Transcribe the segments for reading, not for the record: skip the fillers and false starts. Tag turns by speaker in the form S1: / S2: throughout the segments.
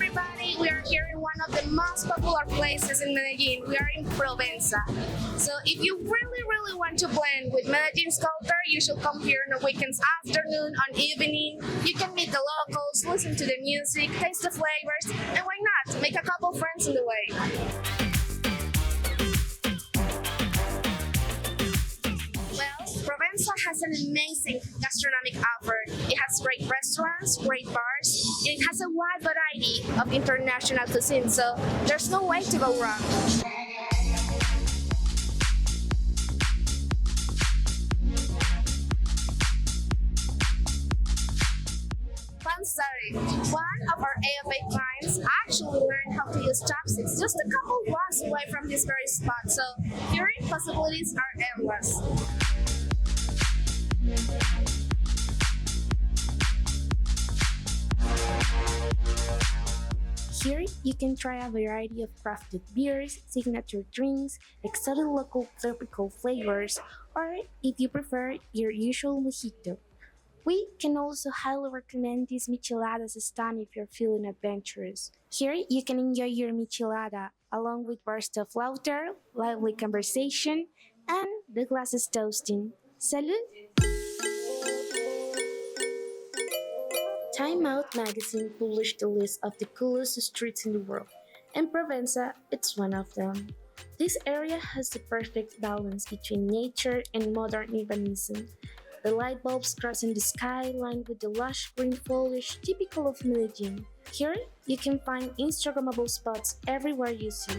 S1: everybody, we are here in one of the most popular places in Medellin. We are in Provenza. So if you really want to blend with Medellin's culture, you should come here on the weekends afternoon, on evening. You can meet the locals, listen to the music, taste the flavors, and why not, make a couple friends on the way. Provenza has an amazing gastronomic offer. It has great restaurants, great bars, and it has a wide variety of international cuisine, so there's no way to go wrong. Fun story. One of our AFA clients actually learned how to use chopsticks just a couple blocks away from this very spot, so your possibilities are endless. Here, you can try a variety of crafted beers, signature drinks, exotic local tropical flavors, or if you prefer, your usual mojito. We can also highly recommend this micheladas stand if you're feeling adventurous. Here, you can enjoy your michelada along with bursts of laughter, lively conversation, and the glasses toasting. Salud! Time Out magazine published a list of the coolest streets in the world, and Provenza is one of them. This area has the perfect balance between nature and modern urbanism. The light bulbs crossing the skyline with the lush green foliage typical of Medellin. Here, you can find Instagrammable spots everywhere you see.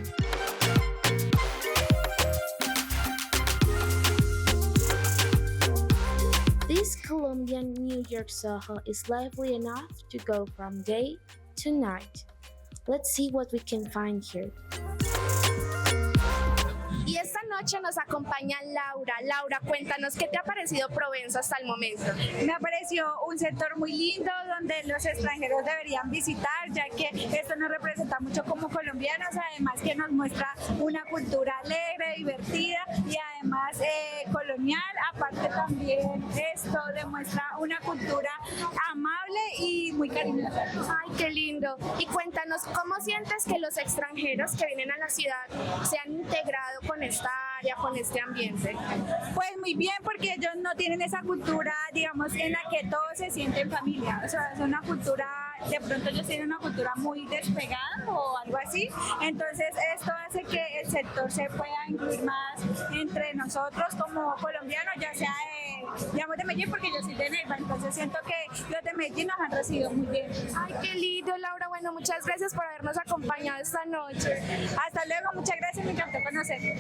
S1: This Colombian New York Soho is lively enough to go from day to night. Let's see what we can find here. Y esta noche nos acompaña Laura. Laura, cuéntanos qué te ha parecido Provenza hasta el momento.
S2: Me pareció un sector muy lindo donde los extranjeros deberían visitar, ya que esto nos representa mucho como colombianos, además que nos muestra una cultura alegre, divertida y además colonial. Aparte también esto demuestra una cultura amable y muy cariñosa.
S1: Ay, qué lindo. Y cuéntanos, ¿cómo sientes que los extranjeros que vienen a la ciudad se han integrado con esta área, con este ambiente?
S2: Pues muy bien, porque ellos no tienen esa cultura, digamos, en la que todos se sienten familia. O sea, es una cultura, de pronto ellos tienen una cultura muy despegada o algo así. Entonces esto hace que el sector se pueda incluir más entre nosotros como colombianos, ya sea digamos de Medellín, porque yo soy de Neiva, entonces siento que los de Medellín nos han recibido muy bien.
S1: Ay, qué lindo, Laura. Bueno, muchas gracias por habernos acompañado esta noche.
S2: Hasta luego, muchas gracias, me encantó conocerte.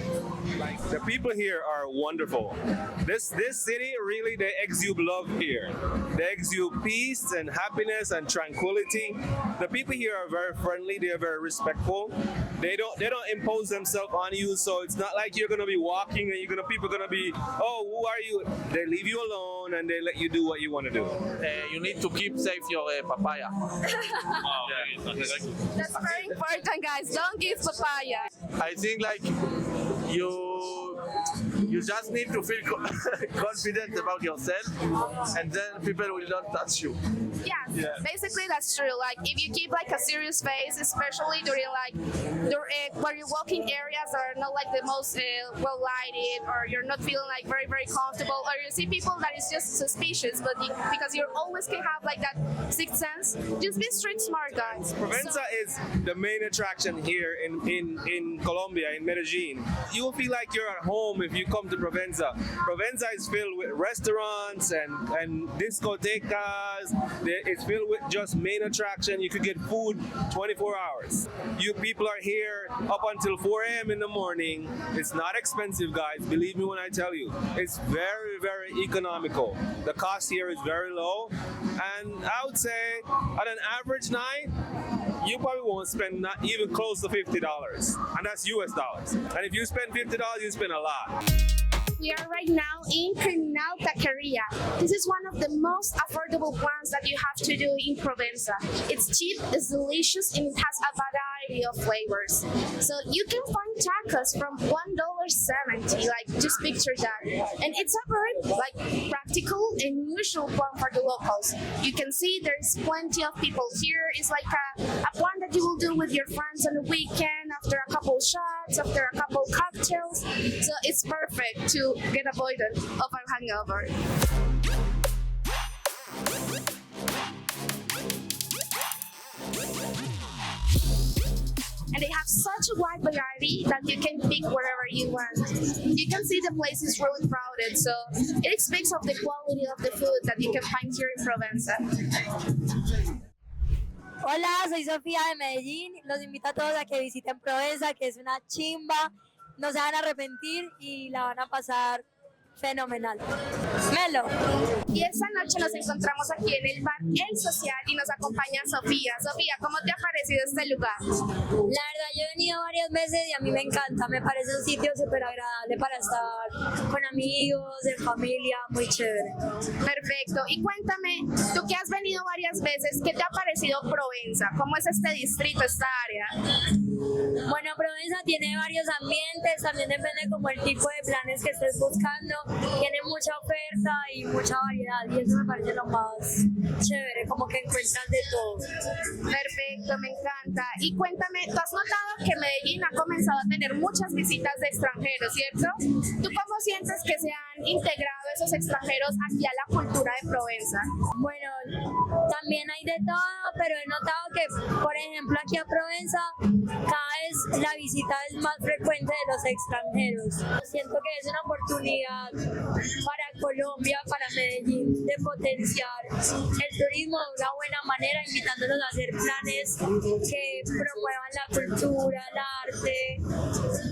S3: The people here are wonderful. This city really, they exude love here. They exude peace and happiness and tranquility. The people here are very friendly. They are very respectful. They don't impose themselves on you. So it's not like you're gonna be walking and people are gonna be, oh, who are you? They leave you alone and they let you do what you want to do.
S4: You need to keep safe your papaya.
S1: That's very important, guys. Don't give papaya.
S4: I think like you just need to feel confident about yourself, and then people will not touch you.
S1: Yeah, basically that's true. Like if you keep like a serious face, especially during where you're walking areas that are not like the most well lighted, or you're not feeling like very comfortable, or you see people that is just suspicious, but because you always can have like that sixth sense, just be street smart, guys.
S3: Provenza is the main attraction here in Colombia, in Medellin. You will feel like you're at home if you come to Provenza. Provenza is filled with restaurants and discotecas. It's filled with just main attraction. You could get food 24 hours. You people are here up until 4 a.m. in the morning. It's not expensive, guys. Believe me when I tell you. It's very economical. The cost here is very low. And I would say at an average night, you probably won't spend not even close to $50. And that's US dollars. And if you spend $50, you spend a lot.
S1: We are right now in Criminal Taqueria. This is one of the most affordable plans that you have to do in Provenza. It's cheap, it's delicious, and it has a variety of flavors. So you can find tacos from $1.70, like just picture that. And it's a very practical and usual plan for the locals. You can see there's plenty of people here. It's like a plan that do with your friends on the weekend after a couple shots, after a couple cocktails. So it's perfect to get avoided of a hangover. And they have such a wide variety that you can pick wherever you want. You can see the place is really crowded, so it speaks of the quality of the food that you can find here in Provenza.
S5: Hola, soy Sofía de Medellín. Los invito a todos a que visiten Provenza, que es una chimba. No se van a arrepentir y la van a pasar fenomenal. Melo.
S1: Y esta noche nos encontramos aquí en el bar El Social y nos acompaña Sofía. Sofía, ¿cómo te ha parecido este lugar?
S5: La verdad, yo he venido varias veces y a mí me encanta. Me parece un sitio súper agradable para estar con amigos, en familia, muy chévere.
S1: Perfecto. Y cuéntame, tú que has venido varias veces, ¿qué te ha parecido Provenza? ¿Cómo es este distrito, esta área?
S5: Bueno, Provenza tiene varios ambientes, también depende como el tipo de planes que estés buscando. Tiene mucha oferta y mucha variedad y eso me parece lo más chévere, como que encuentras de todo.
S1: Perfecto, me encanta. Y cuéntame, ¿tú has notado que Medellín ha comenzado a tener muchas visitas de extranjeros, cierto? ¿Tú cómo sientes que se han integrado esos extranjeros aquí a la cultura de Provenza?
S5: Bueno, también hay de todo, pero he notado que, por ejemplo, aquí a Provenza, cada vez la visita es más frecuente de los extranjeros. Siento que es una oportunidad para Colombia, para Medellín, de potenciar el turismo de una buena manera, invitándolos a hacer planes que promuevan la cultura, el arte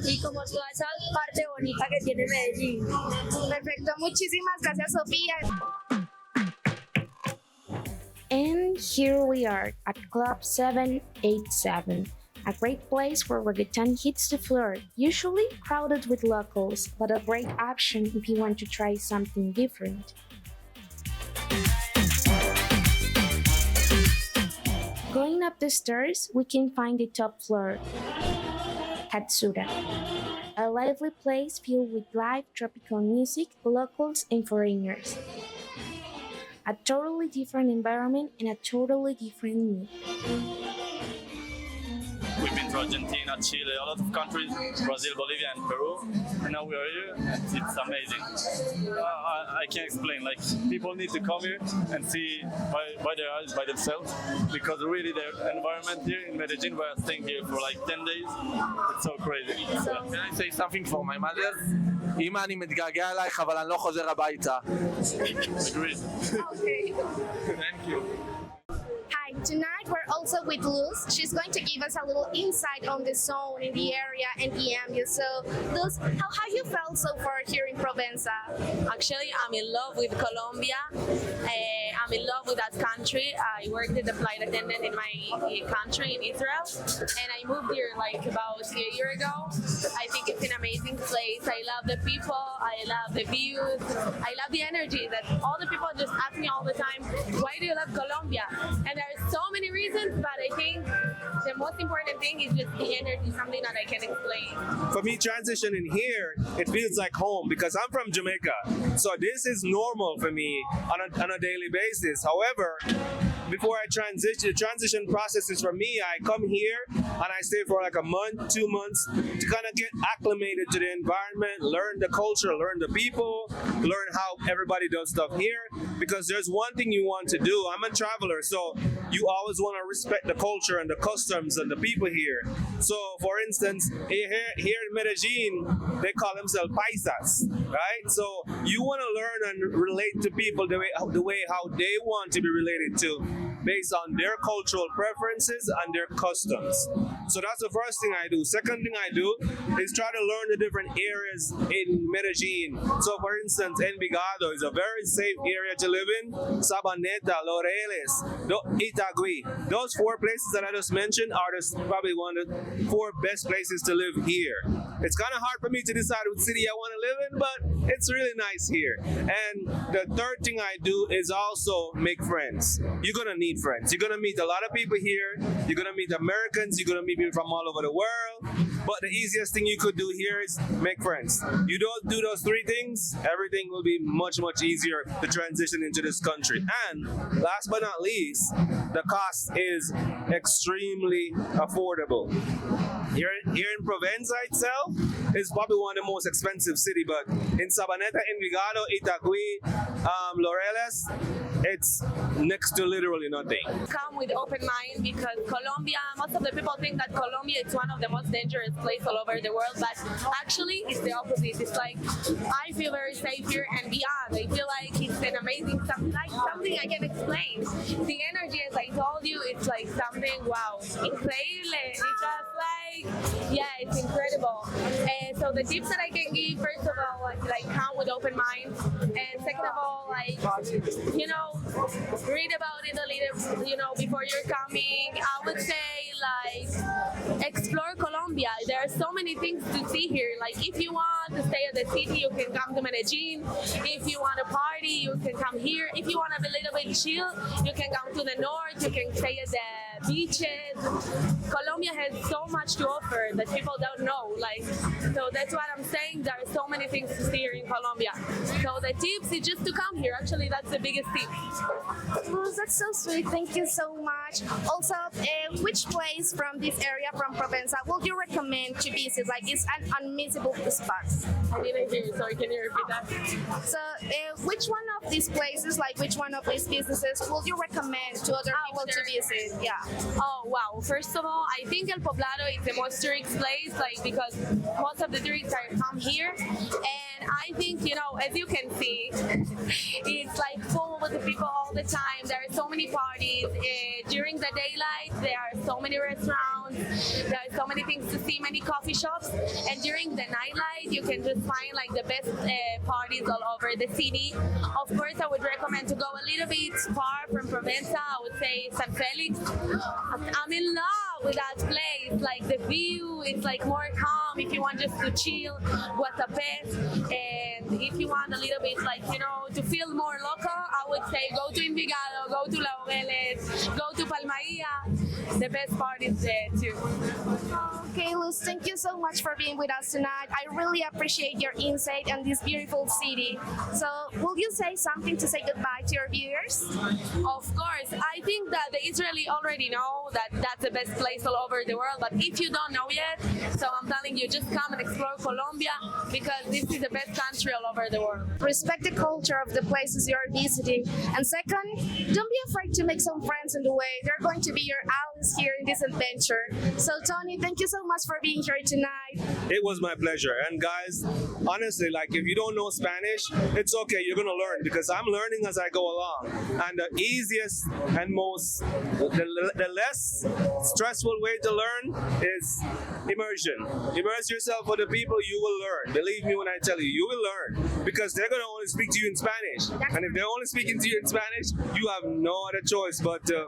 S5: y como toda esa parte bonita que tiene Medellín.
S1: Perfecto, muchísimas gracias, Sofía. And here we are at Club 787, a great place where reggaeton hits the floor, usually crowded with locals, but a great option if you want to try something different. Going up the stairs, we can find the top floor, Katsura, a lively place filled with live tropical music, locals and foreigners. A totally different environment and a totally different mood.
S6: We've been to Argentina, Chile, a lot of countries, Brazil, Bolivia, and Peru, and now we are here, and it's amazing. I can't explain. Like, people need to come here and see by their eyes, by themselves, because really the environment here in Medellin, we are staying here for like 10 days. It's so crazy.
S4: Can I say something for my mother? אמא, אני מתגעגע אלייך, אבל אני לא חוזר הביתה.
S6: Agreed.
S1: Okay.
S4: Thank you.
S1: Hi, tonight we're also with Luz. She's going to give us a little insight on the zone in the area and the ambience. So, Luz, how have you felt so far here in Provenza?
S7: Actually, I'm in love with Colombia. I'm in love with that country. I worked as a flight attendant in my country, in Israel, and I moved here like about a year ago. I think it's an amazing place. I love the people. I love the views. I love the energy that all the people just ask me all the time, why do you love Colombia? And there are so many reasons, but I think the most important thing is just the energy, something that I can explain.
S3: For me, transitioning here, it feels like home because I'm from Jamaica. So this is normal for me on a daily basis. However, before I transition, the transition process is for me. I come here and I stay for like a month, 2 months to kind of get acclimated to the environment, learn the culture, learn the people, learn how everybody does stuff here. Because there's one thing you want to do. I'm a traveler, so you always want to respect the culture and the customs and the people here. So, for instance, here in Medellin, they call themselves paisas, right? So you want to learn and relate to people the way how they want to be related to, based on their cultural preferences and their customs. So that's the first thing I do. Second thing I do is try to learn the different areas in Medellin. So, for instance, Envigado is a very safe area to live in. Sabaneta, Laureles, Itagüí. Those 4 places that I just mentioned are probably one of the 4 best places to live here. It's kind of hard for me to decide which city I want to live in, but it's really nice here. And the third thing I do is also make friends. You're going to need meet friends. You're gonna meet a lot of people here. You're gonna meet Americans. You're gonna meet people from all over the world. But the easiest thing you could do here is make friends. You don't do those three things, everything will be much, much easier to transition into this country. And last but not least, the cost is extremely affordable. Here in Provenza itself is probably one of the most expensive city, but in Sabaneta, Envigado, Itagüí, Laureles, it's next to literally nothing.
S7: Come with open mind because Colombia, most of the people think that Colombia is one of the most dangerous places all over the world, but actually it's the opposite. It's like I feel very safe here and beyond. I feel like it's an amazing something I can explain. The energy, as I told you, it's like something wow, increíble. It's just like it's incredible. And so the tips that I can give, first of all, like come with open mind, and second of all, like read about it a little, before you're coming. I would say like explore Colombia. There are so many things to see here. Like if you want to stay at the city, you can come to Medellin. If you want to party, you can come here. If you want to be a little bit chill, you can come to the north. You can stay at the beaches. Colombia has so much to offer that people don't know. So that's what I'm saying. There are so many things to see here in Colombia. So the tips is just to come here. Actually, that's the biggest tip.
S1: Oh, that's so sweet. Thank you so much. Also, which place from this area, from Provenza, would you recommend to visit? Like, it's an unmissable spot.
S7: I didn't hear you. Sorry, can you repeat that?
S1: So, which one of these places, like which one of these businesses, would you recommend to other people to visit? Yeah.
S7: Oh wow! First of all, I think El Poblado is the most tourist place, because most of the tourists come here, and I think as you can see, it's like full with the people all the time. There are so many parties during the daylight. There are so many restaurants. There are so many things to see, many coffee shops, and during the nightlight, you can just find like the best parties all over the city. Of course, I would recommend to go a little bit far from Provenza. I would say San Felix. I'm in love with that place. Like the view, it's like more calm. If you want just to chill, Guatapé, and if you want a little bit to feel more local, I would say go to Envigado, go to Laureles, go to Palmailla. The best part is there too.
S1: Okay, Luz, thank you so much for being with us tonight. I really appreciate your insight on this beautiful city. So, will you say something to say goodbye to your viewers?
S7: Of course, I think that the Israeli already know that that's the best place all over the world, but if you don't know yet, so I'm telling you, just come and explore Colombia because this is the best country all over the world.
S1: Respect the culture of the places you are visiting. And second, don't be afraid to make some friends on the way. They're going to be your allies here in this adventure. So, Tony, thank you so much for being here tonight.
S3: It was my pleasure. And guys, honestly, if you don't know Spanish, it's okay. You're going to learn because I'm learning as I go along. And the easiest and the less stressful way to learn is immersion. Immerse yourself with the people, you will learn. Believe me when I tell you, you will learn because they're going to only speak to you in Spanish. And if they're only speaking to you in Spanish, you have no other choice but to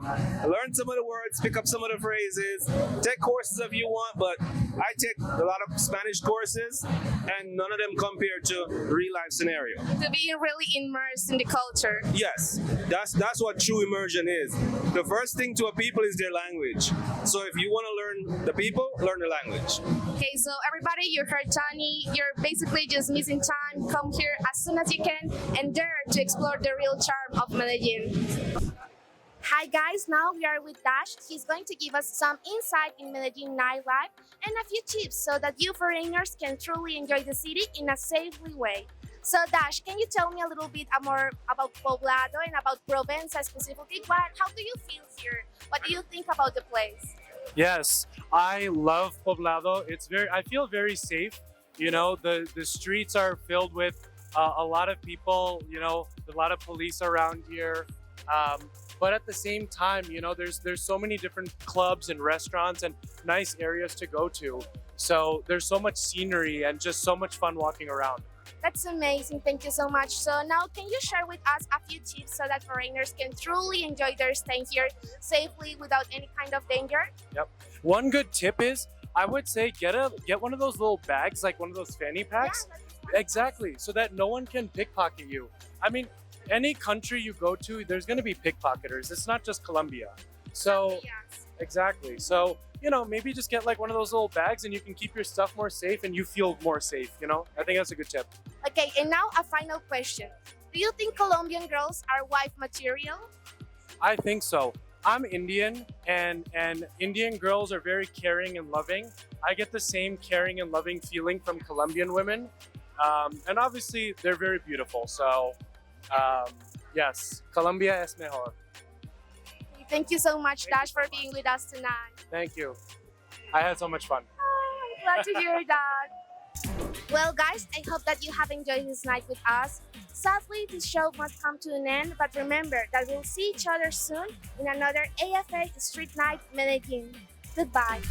S3: learn some of the words, pick up some of the phrases, take courses if you want, but I take a lot of Spanish courses and none of them compare to real life scenario.
S1: To be really immersed in the culture.
S3: Yes, that's what true immersion is. The first thing to a people is their language. So if you want to learn the people, learn the language.
S1: Okay, so everybody, you heard Tony. You're basically just missing time. Come here as soon as you can and dare to explore the real charm of Medellin. Hi guys, now we are with Dash. He's going to give us some insight in Medellin nightlife and a few tips so that you foreigners can truly enjoy the city in a safely way. So Dash, can you tell me a little bit more about Poblado and about Provenza specifically? How do you feel here? What do you think about the place?
S8: Yes, I love Poblado. I feel very safe. The streets are filled with a lot of people, a lot of police around here. But at the same time, there's so many different clubs and restaurants and nice areas to go to. So there's so much scenery and just so much fun walking around.
S1: That's amazing. Thank you so much. So now can you share with us a few tips so that foreigners can truly enjoy their stay here safely without any kind of danger?
S8: Yep. One good tip is I would say get one of those little bags, like one of those fanny packs.
S1: Yeah,
S8: exactly, so that no one can pickpocket you. I mean, any country you go to, there's going to be pickpocketers. It's not just Colombia. So
S1: Yes.
S8: exactly. So maybe just get like one of those little bags, and you can keep your stuff more safe, and you feel more safe. I think that's a good tip.
S1: Okay, and now a final question. Do you think Colombian girls are wife material?
S8: I think so. I'm Indian, and Indian girls are very caring and loving. I get the same caring and loving feeling from Colombian women, and obviously they're very beautiful. So, yes, Colombia es mejor.
S1: Thank you so much, Dash, for being with us tonight.
S8: Thank you. I had so much fun.
S1: I'm glad to hear that. Well, guys, I hope that you have enjoyed this night with us. Sadly, this show must come to an end, but remember that we'll see each other soon in another AFA Street Night Medellin. Goodbye.